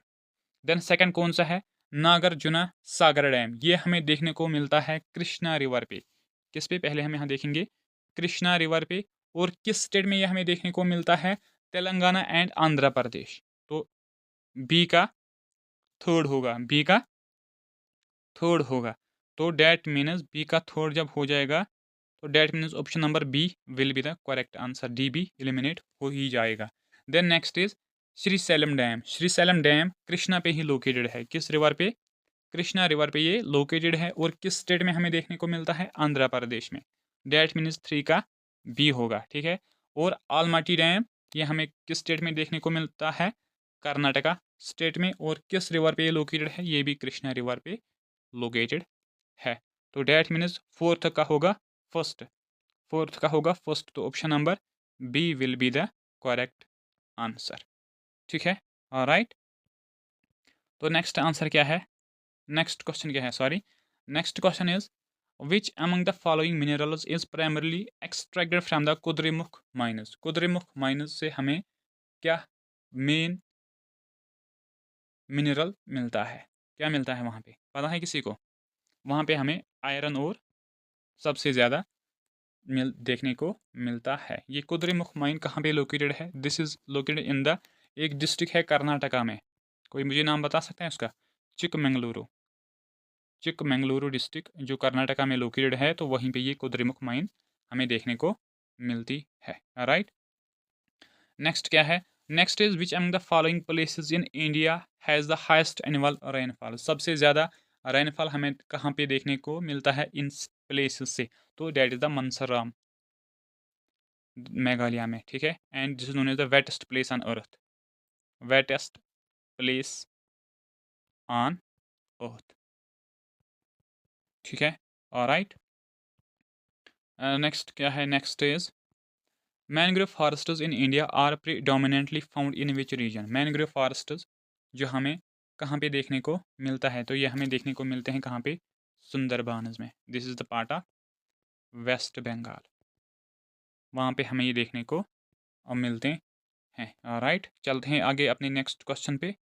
देन सेकंड कौन सा है? नागार्जुना सागर डैम, ये हमें देखने को मिलता है कृष्णा रिवर पे। किस पे? पहले हम यहाँ देखेंगे कृष्णा रिवर पे। और किस स्टेट में ये हमें देखने को मिलता है? तेलंगाना एंड आंध्र प्रदेश। तो बी का थर्ड होगा, बी का थर्ड होगा। तो डैट मीन्स बी का थर्ड जब हो जाएगा, तो that means option number B will be the correct answer, D B eliminate हो ही जाएगा। Then next is Srisailam dam. Srisailam dam Krishna पे ही लोकेटेड है। किस रिवर पे? कृष्णा रिवर पे ये लोकेटेड है। और किस स्टेट में हमें देखने को मिलता है? आंध्र प्रदेश में। डैट मीन्स 3 का बी होगा, ठीक है। और आलमटी डैम ये हमें किस स्टेट में देखने को मिलता है? कर्नाटका स्टेट में। और किस रिवर पे ये लोकेटेड है? ये भी कृष्णा रिवर पे लोकेटेड है। तो डैट मीन्स फोर्थ का होगा फर्स्ट, फोर्थ का होगा फर्स्ट। तो option number B will be the correct answer, ठीक है। राइट। तो नेक्स्ट आंसर क्या है? नेक्स्ट क्वेश्चन क्या है, sorry. Next question is which among the following minerals is primarily extracted from the Kudremukh minus? Kudremukh minus से हमें क्या मेन मिनरल मिलता है? क्या मिलता है वहाँ पे, पता है किसी को? वहाँ पे हमें आयरन और सबसे ज़्यादा देखने को मिलता है। ये कुद्रेमुख माइन कहाँ पे लोकेटेड है? This is located in the, एक डिस्ट्रिक्ट है कर्नाटका में। कोई मुझे नाम बता सकते हैं उसका? चिकमंगलुरु। चिकमंगलुरु डिस्ट्रिक्ट जो कर्नाटका में लोकेटेड है, तो वहीं पे ये कुद्रेमुख माइन हमें देखने को मिलती है। राइट। नेक्स्ट क्या है? Next is which among the following places in India has the highest annual rainfall? सबसे ज़्यादा रेनफॉल हमें कहाँ पे देखने को मिलता है इन प्लेसेस से? तो that is the Mawsynram, Meghalaya में, ठीक है। And this is known as the wettest place on earth, wettest place on earth, ठीक है। ऑलराइट। नेक्स्ट क्या है? Next is mangrove forests in India are predominantly found in which region? Mangrove forests जो हमें कहाँ पे देखने को मिलता है? तो ये हमें देखने को मिलते हैं कहाँ पे? सुंदरबान्स में। This is the part of West Bengal, वहाँ पे हमें ये देखने को मिलते हैं। राइट। चलते हैं आगे अपने नेक्स्ट क्वेश्चन पे।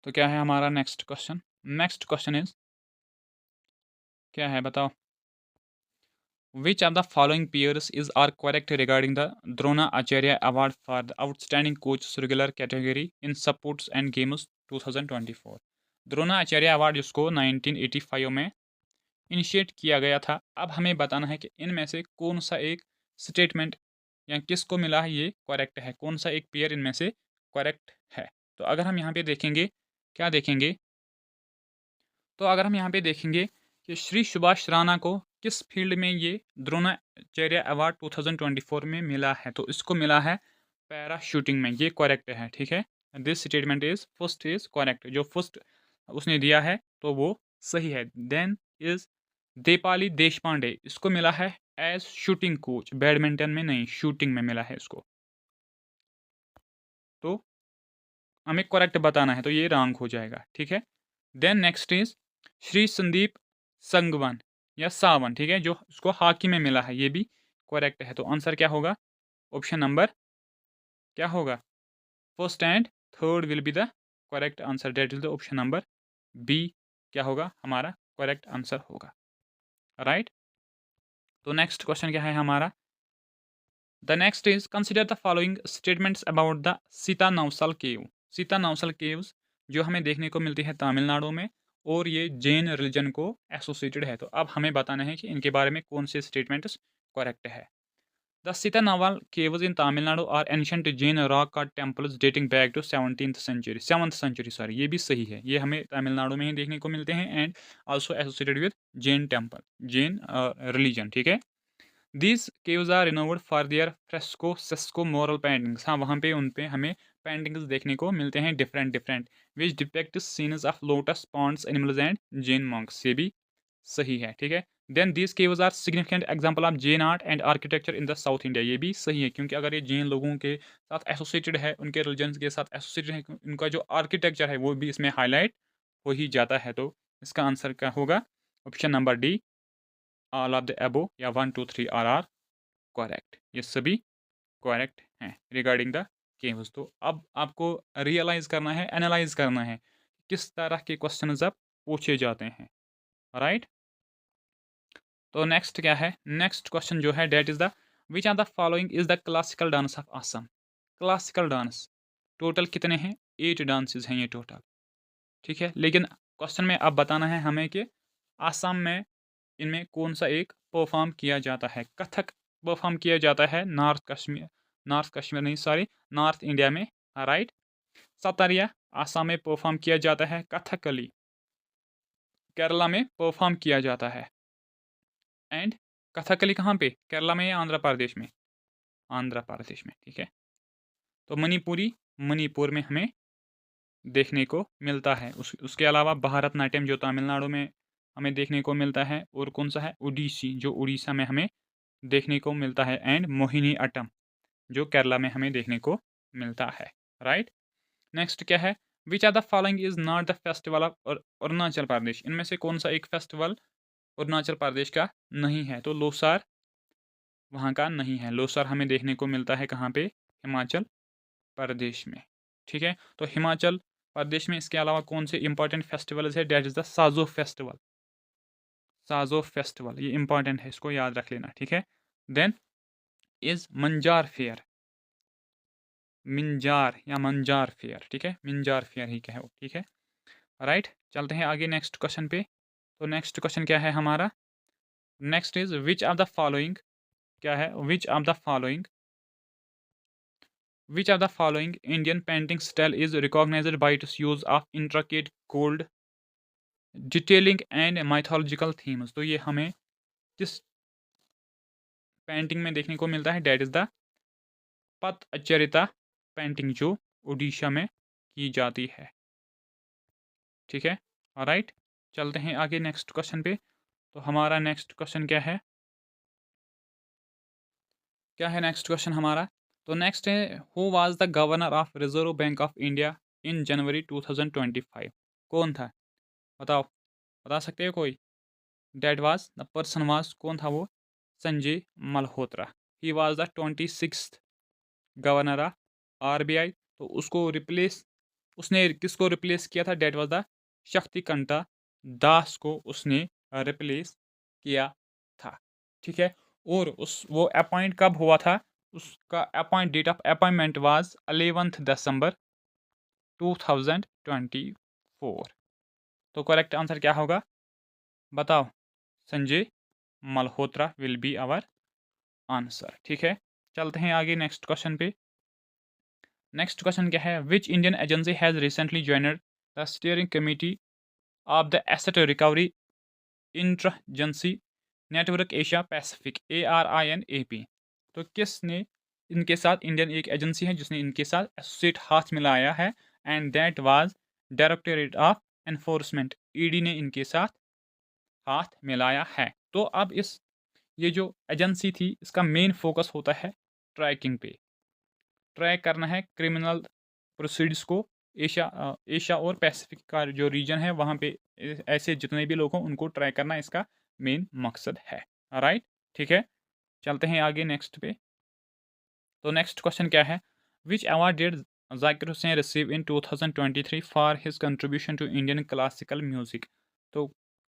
तो क्या है हमारा next question? Next question is क्या है बताओ? Which of the following peers is are correct regarding the Dronacharya Award for the Outstanding Coach Regular category in Sports and Games 2024? Dronacharya award जिसको 1985 में इनिशिएट किया गया था। अब हमें बताना है कि इनमें से कौन सा एक स्टेटमेंट या किसको मिला है ये करेक्ट है, कौन सा एक पेयर इनमें से करेक्ट है। तो अगर हम यहाँ पे देखेंगे, क्या देखेंगे? तो अगर हम यहाँ पे देखेंगे कि श्री सुभाष राणा को किस फील्ड में ये द्रोणाचार्य अवार्ड 2024 में मिला है? तो इसको मिला है पैरा शूटिंग में, ये करेक्ट है, ठीक है। This statement is first is correct, जो फर्स्ट उसने दिया है तो वो सही है। देन इज देपाली देश पांडे, इसको मिला है एज शूटिंग कोच, बैडमिंटन में नहीं, शूटिंग में मिला है इसको। तो हमें करेक्ट बताना है, तो ये रॉन्ग हो जाएगा, ठीक है। Then next is Shri Sandeep Sangwan या सावन, ठीक है, जो उसको हॉकी में मिला है, ये भी करेक्ट है। तो आंसर क्या होगा? ऑप्शन नंबर क्या होगा? First and third will be the correct answer, that is the option number B क्या होगा हमारा करेक्ट आंसर होगा। राइट। तो नेक्स्ट क्वेश्चन क्या है हमारा? The next is consider the following statements about the Sittanavasal cave. Sittanavasal caves जो हमें देखने को मिलती है तमिलनाडु में, और ये जैन रिलीजन को एसोसिएटेड है। तो अब हमें बताना है कि इनके बारे में कौन से स्टेटमेंट्स करेक्ट है। The Sittanavasal caves in Tamil Nadu are ancient Jain rock cut temples dating back to 17th century, 7th century, sorry, ये भी सही है। ये हमें तमिलनाडु में ही देखने को मिलते हैं and also associated with Jain temple, Jain religion, ठीक है। These caves are renowned for their fresco secco mural paintings. हाँ, वहाँ पे उन पे हमें पेंटिंग्स देखने को मिलते हैं different different, which depict scenes of lotus ponds animals and Jain monks, ये भी सही है, ठीक है। Then these caves are significant example of Jain art and architecture in the South India, ये भी सही है, क्योंकि अगर ये जैन लोगों के साथ एसोसिएटेड है, उनके रिलीजन के साथ एसोसिएटेड है, उनका जो आर्किटेक्चर है वो भी इसमें हाईलाइट हो ही जाता है। तो इसका आंसर क्या होगा? Option number D, all of the एबो या 1 2 3 आर करेक्ट, ये सभी करेक्ट हैं रिगार्डिंग द केव्स। तो अब आपको रियलाइज करना है, एनालाइज करना है किस तरह के क्वेश्चन अब पूछे जाते हैं। राइट। तो नेक्स्ट क्या है? नेक्स्ट क्वेश्चन जो है that is the which are the following is the classical dance of Assam. Classical dance total कितने हैं? 8 डांसेस हैं ये टोटल, ठीक है। लेकिन क्वेश्चन में अब बताना है हमें कि आसाम में इनमें कौन सा एक परफॉर्म किया जाता है। कथक परफॉर्म किया जाता है नॉर्थ कश्मीर नहीं, सॉरी, नॉर्थ इंडिया में। राइट। सतारिया आसाम में परफॉर्म किया जाता है। कथकली केरला में परफॉर्म किया जाता है। एंड कथकली कहाँ पे, केरला में या आंध्र प्रदेश में? आंध्र प्रदेश में, ठीक है। तो मणिपुरी मणिपुर में हमें देखने को मिलता है। उसके अलावा भारतनाट्यम जो तमिलनाडु में हमें देखने को मिलता है, और कौन सा है, ओडिसी जो उड़ीसा में हमें देखने को मिलता है, एंड मोहिनी अट्टम जो केरला में हमें देखने को मिलता है। राइट। नेक्स्ट क्या है, which are the following is not the festival of Arunachal Pradesh, इनमें से कौन सा एक फेस्टिवल अरुणाचल प्रदेश का नहीं है? तो लोसार वहाँ का नहीं है। लोसार हमें देखने को मिलता है कहाँ पे, हिमाचल प्रदेश में, ठीक है। तो हिमाचल प्रदेश में इसके अलावा कौन से इंपॉर्टेंट फेस्टिवल्स है, डेट इज़ द साजो फेस्टिवल। साजो फेस्टिवल ये इंपॉर्टेंट है, इसको याद रख लेना, ठीक है। देन इज मंजार फेयर, मिंजार या मंजार फेयर, ठीक है, मिंजार फेयर ही कहे वो, ठीक है। राइट, चलते हैं आगे नेक्स्ट क्वेश्चन पे। तो नेक्स्ट क्वेश्चन क्या है हमारा, next is which of the following, क्या है, which of the following Indian painting style is recognised by its use of intricate gold detailing and mythological themes. तो ये हमें किस पेंटिंग में देखने को मिलता है, डेट इज द पतचरिता पेंटिंग जो उड़ीसा में की जाती है, ठीक है। राइट, चलते हैं आगे नेक्स्ट क्वेश्चन पे। तो हमारा नेक्स्ट क्वेश्चन क्या है, नेक्स्ट क्वेश्चन हमारा। तो नेक्स्ट है, who was the governor of Reserve Bank of India in January 2025? कौन था, बताओ, बता सकते हो कोई? That was the person was, कौन था वो, Sanjay Malhotra. He was the 26th governor of RBI. तो उसको रिप्लेस, उसने किसको रिप्लेस किया था, that was the Shaktikanta Das को उसने रिप्लेस किया था, ठीक है। और उस वो अपॉइंट कब हुआ था, उसका appoint, date of appointment was 11 December 2024। तो करेक्ट आंसर क्या होगा, बताओ, Sanjay Malhotra will be our answer, ठीक है। चलते हैं आगे नेक्स्ट क्वेश्चन पे। नेक्स्ट क्वेश्चन क्या है, which Indian agency has recently joined the steering committee of the asset recovery interagency network Asia Pacific, ARINAP। तो किसने इनके साथ, इंडियन एक एजेंसी है जिसने इनके साथ एसोसिएट हाथ मिलाया है, and that was directorate of enforcement, ED ने इनके साथ हाथ मिलाया है। तो अब इस, ये जो एजेंसी थी इसका मेन फोकस होता है ट्रैकिंग पे, ट्रैक करना है क्रिमिनल प्रोसीड्स को, एशिया और पैसिफिक का जो रीजन है वहाँ पे ऐसे जितने भी लोग हों उनको ट्रैक करना इसका मेन मकसद है। राइट, ठीक है, चलते हैं आगे नेक्स्ट पे। तो नेक्स्ट क्वेश्चन क्या है, which award did Zakir Hussain receive in 2023 for his contribution to Indian classical music? तो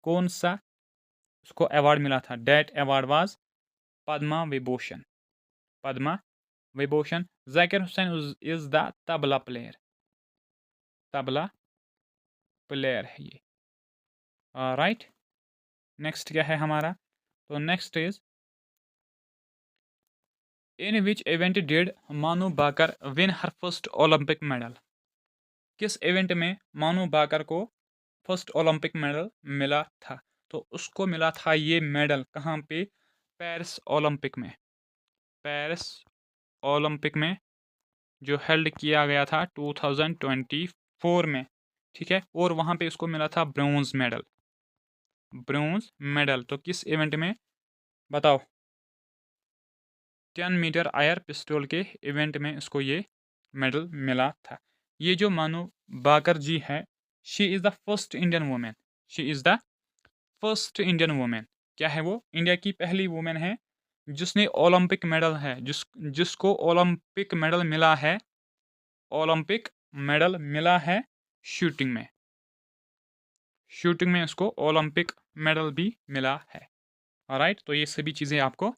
कौन सा उसको अवार्ड मिला था, that award was Padma Vibhushan, Padma Vibhushan. Zakir Hussain is the tabla player, tabla player है ये। राइट, नेक्स्ट क्या है हमारा, तो next is in which event did Manu Bhaker win her first Olympic medal? किस इवेंट में मानू बाकर को फर्स्ट ओलंपिक मेडल मिला था? तो उसको मिला था ये मेडल कहाँ पे, पेरिस ओलंपिक में, पेरिस ओलंपिक में जो हेल्ड किया गया था 2024 में, ठीक है। और वहाँ पे उसको मिला था ब्रोंज मेडल, ब्रोंज मेडल। तो किस इवेंट में, बताओ, 10 मीटर एयर पिस्टल के इवेंट में इसको ये मेडल मिला था। ये जो मानू बाकर जी है, she is the first Indian women, she is the first Indian women, क्या है वो, इंडिया की पहली वुमेन है जिसने ओलंपिक मेडल है, जिसको ओलंपिक मेडल मिला है, ओलंपिक मेडल मिला है शूटिंग में, शूटिंग में उसको ओलंपिक मेडल भी मिला है। राइट, तो ये सभी चीज़ें आपको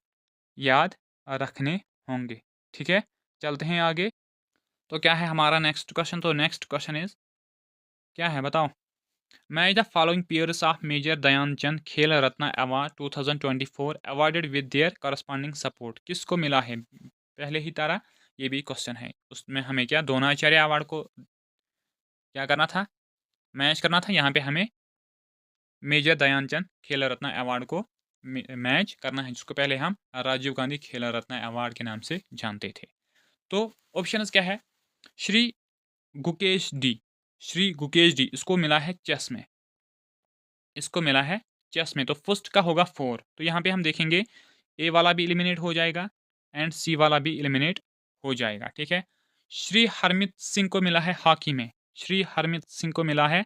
याद रखने होंगे, ठीक है। चलते हैं आगे। तो क्या है हमारा नेक्स्ट क्वेश्चन, तो नेक्स्ट क्वेश्चन इज, क्या है बताओ, match the following pairs of major Dhyan Chand Khel Ratna award 2024 awarded with their corresponding sport? किसको मिला है, पहले ही तरह ये भी क्वेश्चन है, उसमें हमें क्या द्रोणाचार्य अवार्ड को क्या करना था, मैच करना था, यहाँ पे हमें मेजर दयानचंद खेल रत्न अवार्ड को मैच करना है, जिसको पहले हम राजीव गांधी खेल रत्न अवार्ड के नाम से जानते थे। तो ऑप्शंस क्या है? श्री गुकेश डी, श्री गुकेश डी, इसको मिला है चेस में, इसको मिला है चेस में। तो फर्स्ट का होगा 4, तो यहाँ पे हम देखेंगे ए वाला भी एलिमिनेट हो जाएगा एंड सी वाला भी एलिमिनेट हो जाएगा, ठीक है। श्री हरमित सिंह को मिला है हॉकी में, श्री हरमित सिंह को मिला है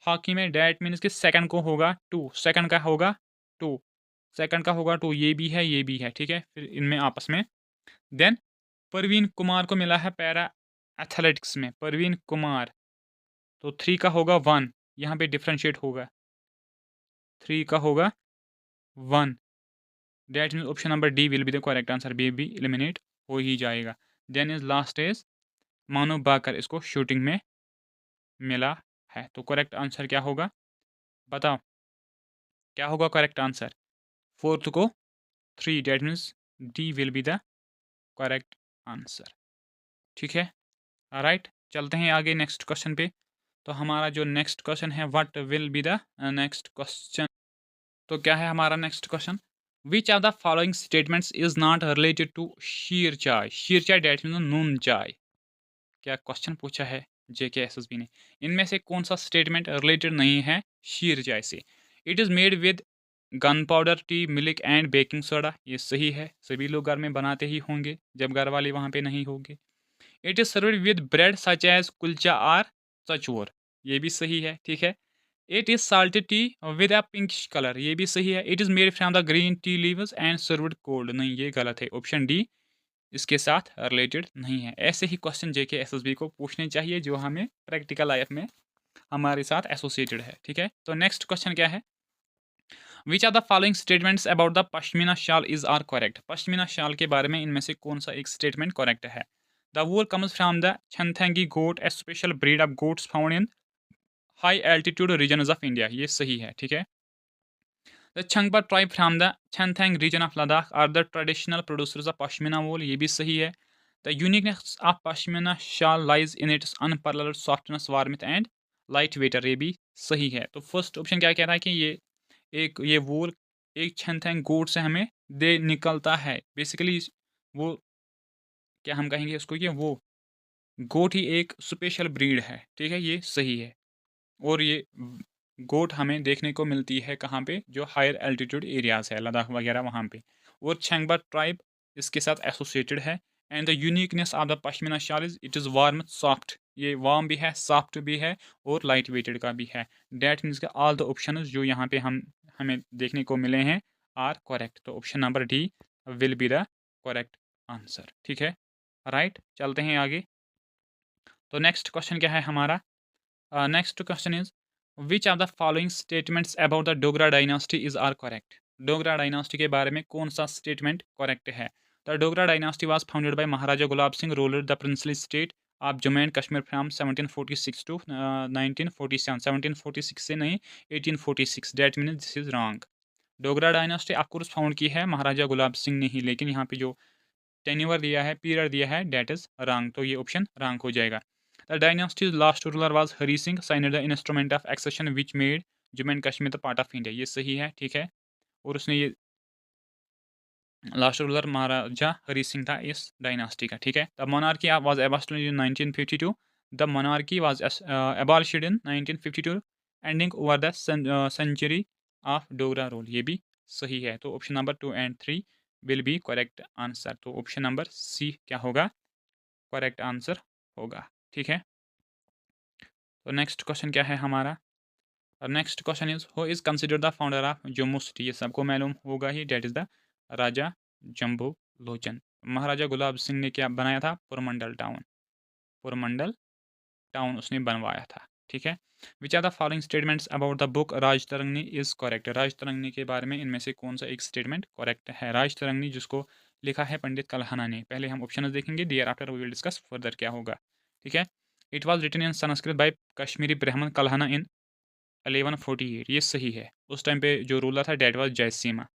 हॉकी में, डैट मीन्स कि सेकंड को होगा 2, सेकंड का होगा 2, सेकंड का होगा 2, ये भी है ये भी है, ठीक है, फिर इनमें आपस में। देन परवीन कुमार को मिला है पैरा एथलेटिक्स में, परवीन कुमार, तो 3 का होगा 1, यहाँ पे डिफ्रेंशिएट होगा, 3 का होगा 1, that means option number D will be the correct answer, B भी एलिमिनेट हो ही जाएगा। देन इज लास्ट इज मानो बाकर, इसको शूटिंग में मिला है। तो करेक्ट आंसर क्या होगा, बताओ क्या होगा करेक्ट आंसर? फोर्थ को 3, that means D will be the correct answer, ठीक है। राइट, चलते हैं आगे नेक्स्ट क्वेश्चन पे। तो हमारा जो नेक्स्ट क्वेश्चन है, what will be the next question? तो क्या है हमारा next question? Which are the following statements is not related to sheer chai, sheer चाय डेट मीन नून चाय, क्या क्वेश्चन पूछा है JKSSB ने। इनमें से कौन सा स्टेटमेंट रिलेटेड नहीं है शीर चाय से? It is made with gun powder, T, milk and baking soda, ये सही है, सभी लोग घर में बनाते ही होंगे जब घर वाले वहाँ पे नहीं होंगे। It is served with bread such as kulcha or chachor, ये भी सही है, ठीक है। It is salted tea with a pinkish colour, ये भी सही है। It is made from the green tea leaves and served cold, नहीं ये गलत है, ऑप्शन डी इसके साथ रिलेटेड नहीं है। ऐसे ही क्वेश्चन JKSSB को पूछने चाहिए जो हमें प्रैक्टिकल लाइफ में हमारे साथ एसोसिएटेड है, ठीक है। तो नेक्स्ट क्वेश्चन क्या है? Which are the following statements about the pashmina shawl is are correct, pashmina शाल के बारे में इनमें से कौन सा एक स्टेटमेंट करेक्ट है? The wool comes from the Changthangi goat, a special breed of goats found in high altitude regions of India, ये सही है, ठीक है। The Changpa tribe from the Chanthang region of Ladakh are the traditional producers of Pashmina wool, ये भी सही है। The uniqueness of Pashmina shawl lies in its unparalleled softness, warmth and light weight, ये भी सही है। तो फर्स्ट ऑप्शन क्या कह रहा है कि ये वूल एक छंथेंग गोट से हमें दे निकलता है, बेसिकली वो क्या हम कहेंगे उसको कि वो गोट ही एक स्पेशल ब्रीड है, ठीक है, ये सही है। और ये गोट हमें देखने को मिलती है कहाँ पे? जो हायर एल्टीट्यूड एरियाज़ है, लद्दाख वगैरह वहाँ पे। और छेंगबा ट्राइब इसके साथ एसोसिएटेड है। And the uniqueness of the pashmina shawl is it is warm soft, ये वार्म भी है, सॉफ्ट भी है और लाइट वेटेड का भी है। डैट मीन्स का ऑल द ऑप्शन जो यहाँ पे हमें देखने को मिले हैं आर करेक्ट। तो option number D will be the correct answer, ठीक है। राइट, चलते हैं आगे। तो नेक्स्ट क्वेश्चन क्या है हमारा? Next question is which of the following statements about the Dogra dynasty is are correct, Dogra dynasty के बारे में कौन सा स्टेटमेंट करेक्ट है? The Dogra dynasty was founded by Maharaja Gulab Singh, ruler the princely state of Jammu and Kashmir from 1746 to 1947, 1746 से नहीं 1846, that mean this is wrong. Dogra dynasty of course found की है महाराजा गुलाब सिंह ने ही, लेकिन यहाँ पे जो टेन्योर दिया है, पीरियड दिया है, डेट इज रॉन्ग, तो ये ऑप्शन रॉन्ग हो जाएगा। The dynasty's last ruler was Hari Singh, signed the instrument of accession which made Jammu and Kashmir the part of India, ये सही है, ठीक है। और उसने ये लास्ट रूलर महाराजा हरी सिंह था इस डायनास्टी का, ठीक है। The monarchy was abolished in 1952, the monarchy was abolished in 1952 ending over the century of Dogra rule, ये भी सही है। तो option number 2 and 3 will be correct answer. तो ऑप्शन नंबर सी क्या होगा? करेक्ट आंसर होगा, ठीक है। तो नेक्स्ट क्वेश्चन क्या है हमारा? और next question is who is considered the founder of Jammu city, ये सबको मालूम होगा ही, डेट इज द राजा जम्बू लोचन। महाराजा गुलाब सिंह ने क्या बनाया था? पुरमंडल टाउन, पुरमंडल टाउन उसने बनवाया था, ठीक है। Which are the following statements about the book Rajatarangini is correct, Rajatarangini के बारे में इनमें से कौन सा एक स्टेटमेंट करेक्ट है? राज तरंगनी जिसको लिखा है पंडित कल्हाना ने, पहले हम ऑप्शन देखेंगे, there after we will discuss further क्या होगा, ठीक है। It was written in Sanskrit by Kashmiri Brahmin Kalhana इन 1148, ये सही है। उस टाइम पे जो रूलर था डेट वाज जयसीमा,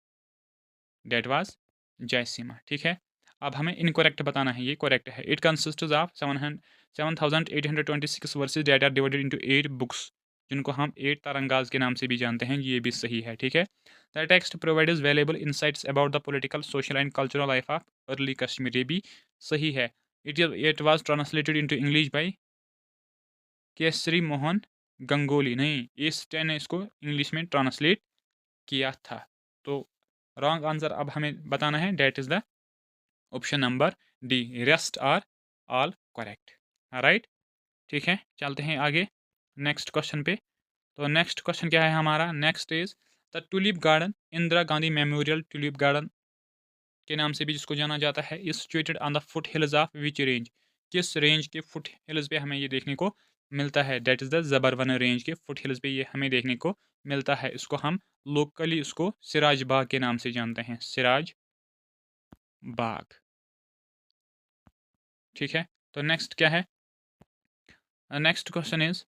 डेट वाज जयसीमा, ठीक है। अब हमें इनकरेक्ट बताना है, ये करेक्ट है। It consist of 7826 verses that are divided into 8 books, जिनको हम 8 तरंगाज के नाम से भी जानते हैं, ये भी सही है, ठीक है। The text provides valuable insights about the political, social and cultural life of early Kashmir, ये भी सही है। It was translated into English by Kesari Mohan Ganguly, नहीं, ईस्ट ने इसको इंग्लिश में ट्रांसलेट किया था। तो रॉन्ग आंसर अब हमें बताना है, that is the option number D, rest are all correct, right, ठीक है। चलते हैं आगे नेक्स्ट क्वेश्चन पे। तो नेक्स्ट क्वेश्चन क्या है हमारा, next is the tulip garden, Indira Gandhi memorial tulip garden के नाम से भी जिसको जाना जाता है, is situated on the foothills of which range, किस रेंज के फुट हिल्स पे हमें ये देखने को मिलता है, that is the Zabarwan range के फुट हिल्स पे ये हमें देखने को मिलता है। इसको हम लोकली इसको सिराज बाग के नाम से जानते हैं, सिराज बाग, ठीक है। तो नेक्स्ट क्या है, next question is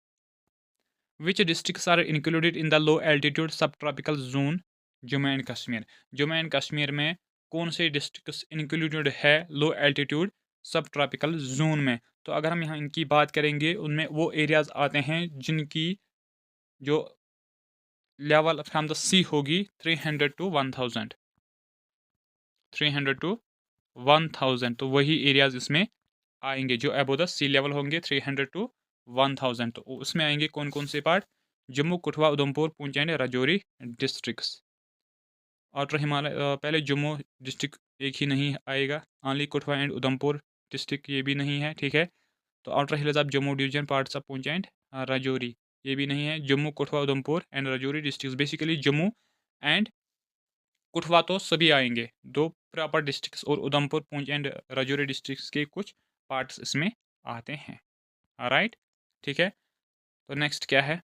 which districts are included in the low altitude sub tropical zone Jammu and Kashmir, Jammu and Kashmir में कौन से डिस्ट्रिक्ट्स इंक्लूडेड है low altitude sub tropical zone में। तो अगर हम यहाँ इनकी बात करेंगे, उनमें वो एरियाज आते हैं जिनकी जो लेवल फ्रॉम द सी होगी 300 टू 1000, 300 टू 1000, तो वही एरियाज इसमें आएंगे जो अबो द सी लेवल होंगे 300 टू 1000। तो उसमें आएंगे कौन कौन से part, Jammu Kathua Udhampur Poonch and Rajouri districts. Outer Himalaya पहले जम्मू डिस्ट्रिक्ट एक ही नहीं आएगा, only Kathua and Udhampur district ये भी नहीं है, ठीक है। तो outer hills of Jammu division parts of Poonch and Rajouri ये भी नहीं है, Jammu Kathua Udhampur and Rajouri district, basically Jammu and Kathua तो सभी आएंगे, दो प्रॉपर डिस्ट्रिक्ट्स, और उधमपुर पुंछ एंड राजौरी डिस्ट्रिक्ट्स के कुछ पार्ट्स इसमें आते हैं, राइट, ठीक है। तो नेक्स्ट क्या है,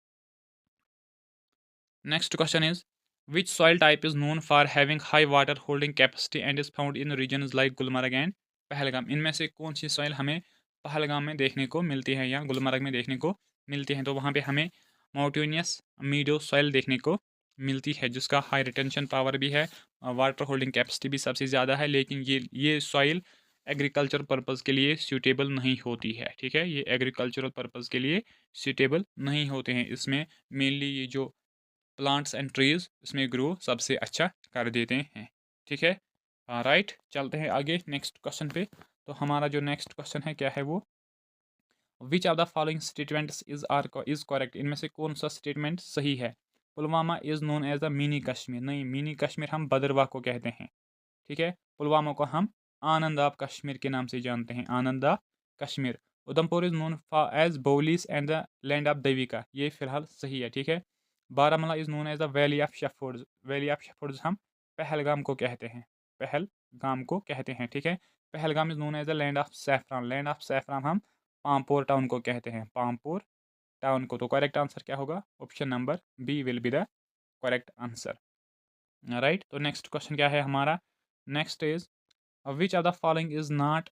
next question is which soil type is known for having high water holding capacity and is found in regions like Gulmarg and Pahalgam, इनमें से कौन सी सॉइल हमें पहलगाम में देखने को मिलती है या गुलमर्ग में देखने को मिलती है। तो वहाँ पे हमें माउंटेनियस मीडो सॉइल देखने को मिलती है, जिसका हाई रिटेंशन पावर भी है, वाटर होल्डिंग कैपेसिटी भी सबसे ज़्यादा है, लेकिन ये सॉइल एग्रीकल्चर पर्पज़ के लिए सूटेबल नहीं होती है, ठीक है। ये एग्रीकल्चरल पर्पज़ के लिए सूटेबल नहीं होते हैं, इसमें मेनली ये जो प्लांट्स एंड ट्रीज इसमें ग्रो सबसे अच्छा कर देते हैं, ठीक है, राइट। चलते हैं आगे नेक्स्ट क्वेश्चन पे। तो हमारा जो नेक्स्ट क्वेश्चन है क्या है वो, which of the following statements is correct, इनमें से कौन सा स्टेटमेंट सही है। Pulwama is known as the mini Kashmir, नहीं, मिनी कश्मीर हम भद्रवाह को कहते हैं, ठीक है। पुलवामा को हम आनंद ऑफ कश्मीर के नाम से जानते हैं, Anand of Kashmir. Udhampur is known as baolis and the land of Devika, ये फिलहाल सही है, ठीक है। Baramulla is known as the valley of shepherds, valley of shepherds हम पहलगाम को कहते हैं, पहलगाम को कहते हैं, ठीक है। Pahalgam is known as the land of saffron, land of saffron हम पामपोर टाउन को कहते हैं, पामपोर टाउन को। तो करेक्ट आंसर क्या होगा, option number B will be the correct answer, right. तो नेक्स्ट क्वेश्चन क्या है हमारा, next is which of the following is not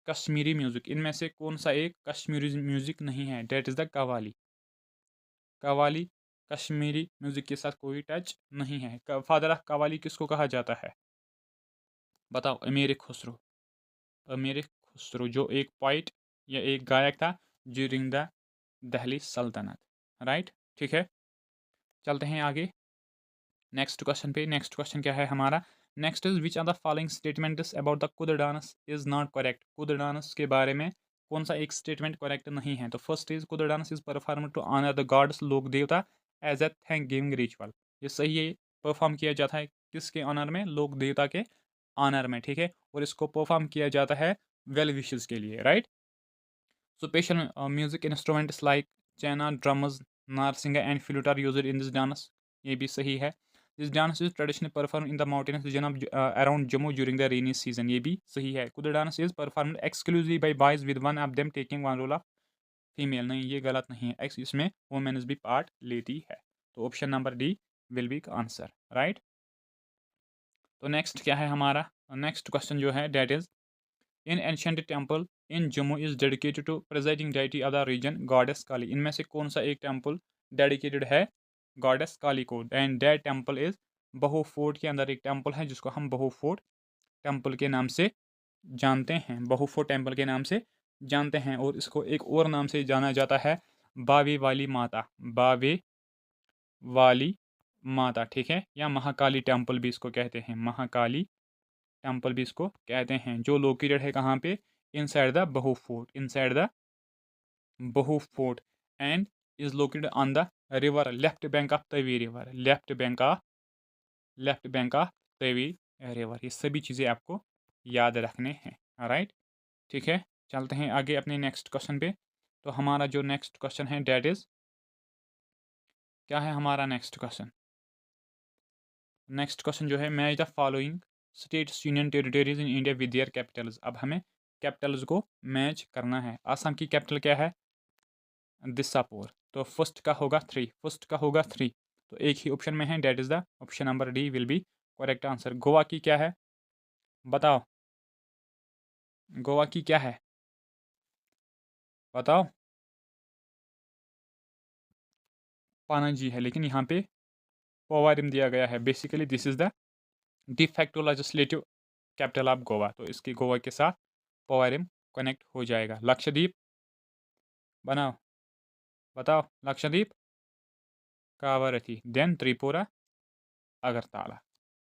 Kashmiri music, इनमें से कौन सा एक कश्मीरी म्यूजिक नहीं है, that is the qawwali, qawwali Kashmiri music के साथ कोई टच नहीं है। फादर ऑफ कवाली किसको कहा जाता है, बताओ, अमीर खुसरो, अमीर खुसरो जो एक पोइट या एक गायक था ड्यूरिंग द दहली सल्तनत, राइट, ठीक है। चलते हैं आगे नेक्स्ट क्वेश्चन पे। नेक्स्ट क्वेश्चन क्या है हमारा, next is which are the following statements about the Kud dance is not correct, Kud dance के बारे में कौन सा एक स्टेटमेंट करेक्ट नहीं है। तो first is Kud dance is perform to honour the gods, लोक देवता, as a thanksgiving ritual, ये सही है, परफॉर्म किया जाता है किसके ऑनर में, लोक देवता के ऑनर में, ठीक है। और इसको परफॉर्म किया जाता है वेल विशेस के लिए, right. Special music instruments like chaina, drums, narsinga and flute are used in this dance, ये भी सही है। This dance is traditional perform in the mountainous region of around Jammu during the rainy season, ये भी सही है। Kud dance is performed exclusively by boys with one of them taking one role of female, नहीं, ये गलत नहीं है, इसमें वुमेन्स भी पार्ट लेती है। तो option number D will be answer, right. तो नेक्स्ट क्या है हमारा, नेक्स्ट क्वेश्चन जो है that is in ancient temple in Jammu is dedicated to presiding deity of the region goddess Kali, इनमें से कौन सा एक टेम्पल डेडिकेटेड है गॉडेस काली को, and that temple is Bahu fort के अंदर एक टेम्पल है जिसको हम बहु फोर्ट टेम्पल के नाम से जानते हैं, बहु फोर्ट टेम्पल के नाम से जानते हैं, और इसको एक और नाम से जाना जाता है बावे वाली माता, बावे वाली माता, ठीक है, या महाकाली टेम्पल भी इसको कहते हैं, महाकाली टेम्पल भी इसको कहते हैं, जो लोकेटेड है कहाँ पे, इनसाइड द बहू फोर्ट, इनसाइड द बहू fort, and is located on the river, left bank of Tawi river, left bank of Tawi river. ये सभी चीज़ें आपको याद रखने हैं, राइट, ठीक है। चलते हैं आगे अपने नेक्स्ट क्वेश्चन पे। तो हमारा जो नेक्स्ट क्वेश्चन है डेट इज, क्या है हमारा नेक्स्ट क्वेश्चन? नेक्स्ट क्वेश्चन जो है, match the following states union territories in India with their Capitals. अब हमें कैपिटल्स को मैच करना है। आसाम की कैपिटल क्या है? दिसापुर। तो फर्स्ट का होगा 3, फर्स्ट का होगा 3, तो एक ही ऑप्शन में है, that is the option number D will be correct answer. Goa की क्या है बताओ, गोवा की क्या है बताओ? पानाजी है, लेकिन यहाँ पे पोवारिम दिया गया है। Basically this is the de facto legislative capital of Goa, तो इसकी गोवा के साथ पोवारिम कनेक्ट हो जाएगा। लक्षद्वीप बनाओ, बताओ लक्षद्वीप, कावारती, देन त्रिपुरा, अगरताला।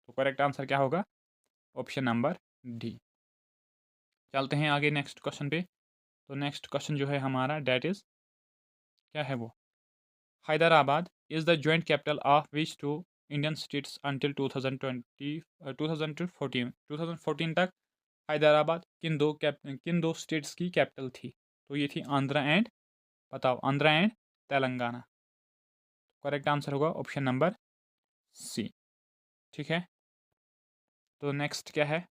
तो करेक्ट आंसर क्या होगा? Option number D. चलते हैं आगे नेक्स्ट क्वेश्चन पे। तो नेक्स्ट क्वेश्चन जो है हमारा डेट इज, क्या है वो? Hyderabad is the joint capital of which two Indian states until 2020 2014 तक हैदराबाद किन दो स्टेट्स की कैपिटल थी? तो ये थी आंध्रा एंड, बताओ, Andhra and Telangana. Correct answer होगा ऑप्शन नंबर सी, ठीक है। तो नेक्स्ट क्या है?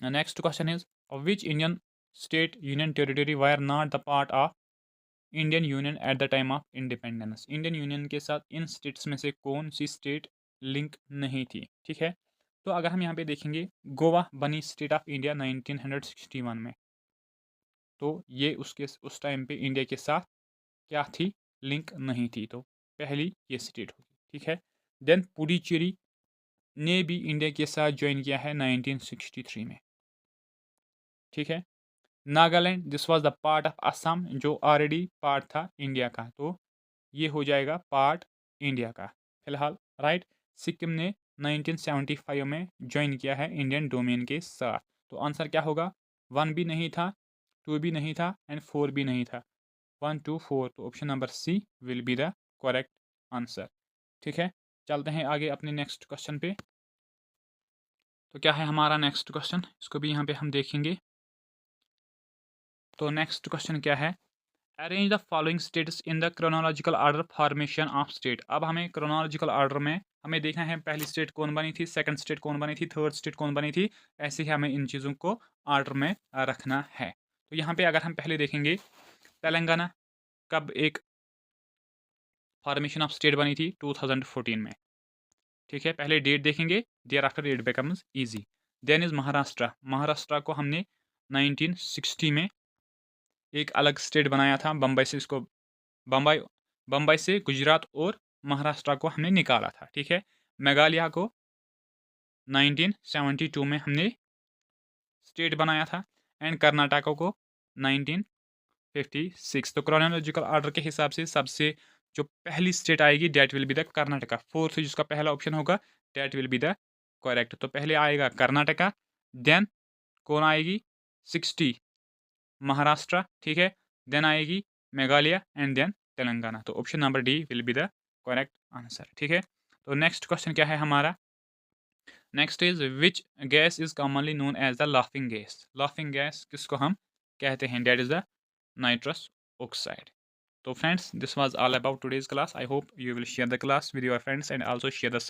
Next question is, which Indian state union territory wire not the part of Indian union at the time of independence. Indian union के साथ इन स्टेट्स में से कौन सी स्टेट लिंक नहीं थी, ठीक है। तो अगर हम यहाँ पे देखेंगे, गोवा बनी स्टेट ऑफ इंडिया 1961 में, तो ये उसके उस टाइम पे इंडिया के साथ क्या थी? लिंक नहीं थी, तो पहली ये स्टेट होगी, ठीक है। देन पुडुचेरी ने भी इंडिया के साथ ज्वाइन किया है 1963 में, ठीक है। Nagaland, this was the part of Assam, जो ऑलरेडी पार्ट था इंडिया का, तो ये हो जाएगा पार्ट इंडिया का फिलहाल, राइट। सिक्किम ने 1975 में ज्वाइन किया है इंडियन डोमेन के साथ, तो आंसर क्या होगा? 1 भी नहीं था, 2 भी नहीं था, एंड 4 भी नहीं था, 1 2 4, तो option number C will be the correct answer, ठीक है। चलते हैं आगे अपने नेक्स्ट क्वेश्चन पे। तो क्या है हमारा नेक्स्ट क्वेश्चन, इसको भी यहाँ पे हम देखेंगे। तो नेक्स्ट क्वेश्चन क्या है? Arrange the following states in the chronological order formation of state. अब हमें क्रोनोलॉजिकल ऑर्डर में हमें देखना है पहली स्टेट कौन बनी थी, सेकंड स्टेट कौन बनी थी, थर्ड स्टेट कौन बनी थी, ऐसे ही हमें इन चीज़ों को ऑर्डर में रखना है। तो यहाँ पे अगर हम पहले देखेंगे, तेलंगाना कब एक फॉर्मेशन ऑफ स्टेट बनी थी? 2014 में, ठीक है। पहले डेट देखेंगे, there after it becomes easy. Then is Maharashtra, Maharashtra को हमने 1960 में एक अलग स्टेट बनाया था, बम्बई से इसको, बम्बई बम्बई से गुजरात और महाराष्ट्र को हमने निकाला था, ठीक है। मेघालय को 1972 में हमने स्टेट बनाया था, एंड कर्नाटक को 1956। तो क्रोनोलॉजिकल ऑर्डर के हिसाब से सबसे जो पहली स्टेट आएगी that will be the Karnataka, fourth जिसका पहला ऑप्शन होगा that will be the correct. तो पहले आएगा कर्नाटका, देन कौन आएगी? 60 महाराष्ट्र, ठीक है, देन आएगी मेघालय, एंड देन तेलंगाना। तो option number D will be the correct answer, ठीक है। तो नेक्स्ट क्वेश्चन क्या है हमारा? Next is, which gas is commonly known as the laughing gas. Laughing gas किसको हम कहते हैं? That is the nitrous oxide. So friends, this was all about today's class. I hope you will share the class with your friends, and also share the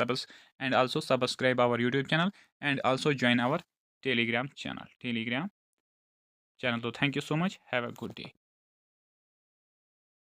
and also subscribe our YouTube channel, and also join our Telegram channel. So thank you so much. Have a good day.